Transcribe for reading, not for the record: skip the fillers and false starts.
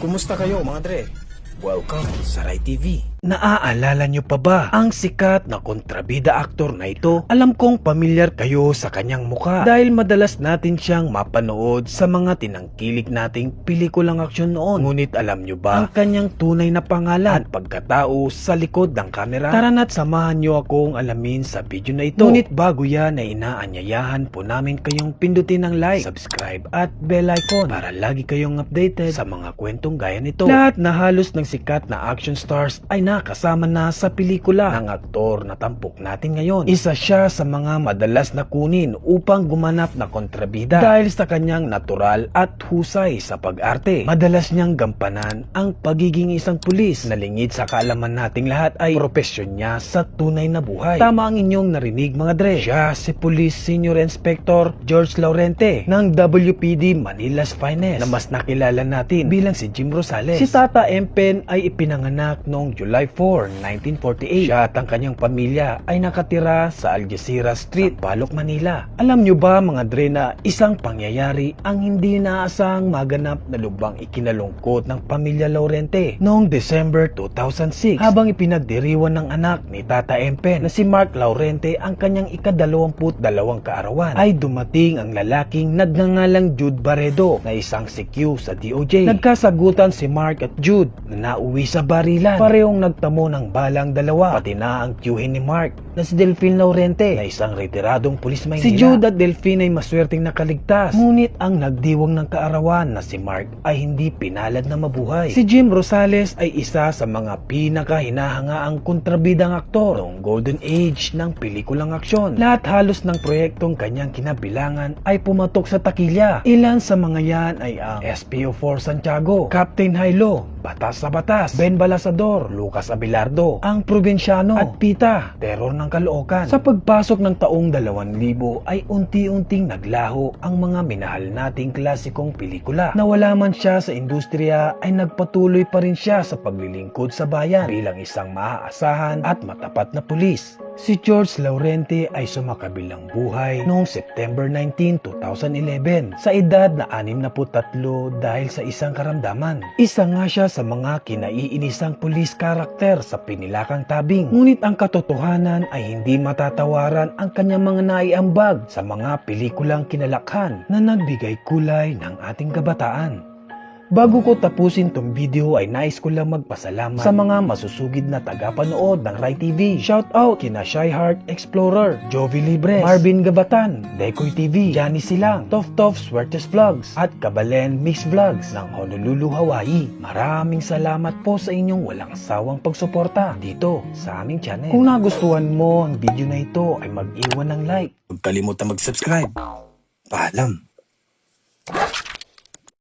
Kumusta kayo mga dre? Welcome sa Rai TV. Naaalala nyo pa ba ang sikat na kontrabida aktor na ito? Alam kong pamilyar kayo sa kanyang muka dahil madalas natin siyang mapanood sa mga tinangkilik nating pelikulang aksyon noon. Ngunit alam nyo ba ang kanyang tunay na pangalan at pagkatao sa likod ng kamera? Tara na't samahan nyo akong alamin sa video na ito. Ngunit bago yan ay inaanyayahan po namin kayong pindutin ng like, subscribe at bell icon para lagi kayong updated sa mga kwentong gaya nito. Lahat na halos ng sikat na action stars ay nakasama na sa pelikula ng aktor na tampok natin ngayon. Isa siya sa mga madalas na kunin upang gumanap na kontrabida dahil sa kanyang natural at husay sa pag-arte. Madalas niyang gampanan ang pagiging isang pulis na lingid sa kaalaman nating lahat ay propesyon niya sa tunay na buhay. Tama ang inyong narinig mga dre. Siya si Police Senior Inspector George Laurente ng WPD Manila's Finest na mas nakilala natin bilang si Jim Rosales. Si Tata Empen ay ipinanganak noong July 4, 1948. Siya at ang kanyang pamilya ay nakatira sa Algeciras Street, Palok, Manila. Alam nyo ba mga dre na isang pangyayari ang hindi inaasahang maganap na lubang ikinalungkot ng pamilya Laurente noong December 2006 habang ipinagdiriwan ng anak ni Tata Empen na si Mark Laurente ang kanyang ika-22 kaarawan ay dumating ang lalaking nagngangalang Jude Barredo na isang CQ sa DOJ. Nagkasagutan si Mark at Jude na nauwi sa barilan. Parehong nagtamo ng balang dalawa, pati na ang tiyuhin ni Mark na si Delphine Laurente na isang retiradong pulis Maynila. Si Jude at Delphine ay maswerteng nakaligtas, ngunit ang nagdiwang ng kaarawan na si Mark ay hindi pinalad na mabuhay. Si Jim Rosales ay isa sa mga pinakahinahangaang kontrabidang aktor noong golden age ng pelikulang aksyon. Lahat halos ng proyektong kanyang kinabilangan ay pumatok sa takilya. Ilan sa mga yan ay ang SPO4 Santiago, Captain Hilo, Batas sa Batas, Ben Balasador, Lucas Abelardo, Ang Probinsyano at Pita, Terror ng Caloocan. Sa pagpasok ng taong 2000 ay unti-unting naglaho ang mga minahal nating klasikong pelikula. Nawala man siya sa industriya ay nagpatuloy pa rin siya sa paglilingkod sa bayan bilang isang maaasahan at matapat na pulis. Si George Laurente ay sumakabilang buhay noong September 19, 2011 sa edad na 63 dahil sa isang karamdaman. Isa nga siya sa mga kinaiinisang pulis karakter sa Pinilakang Tabing. Ngunit ang katotohanan ay hindi matatawaran ang kanyang mga naiambag sa mga pelikulang kinalakhan na nagbigay kulay ng ating kabataan. Bago ko tapusin tong video ay nais ko lang magpasalamat sa mga masusugid na tagapanood ng Rai TV. Shout out kina Shy Heart Explorer, Jovi Libres, Marvin Gabatan, Decoy TV, Johnny Silang, Tof Swertes Vlogs at Kabalen Mix Vlogs ng Honolulu, Hawaii. Maraming salamat po sa inyong walang sawang pagsuporta dito sa aming channel. Kung nagustuhan mo ang video na ito ay mag-iwan ng like. Huwag kalimutan mag-subscribe. Paalam.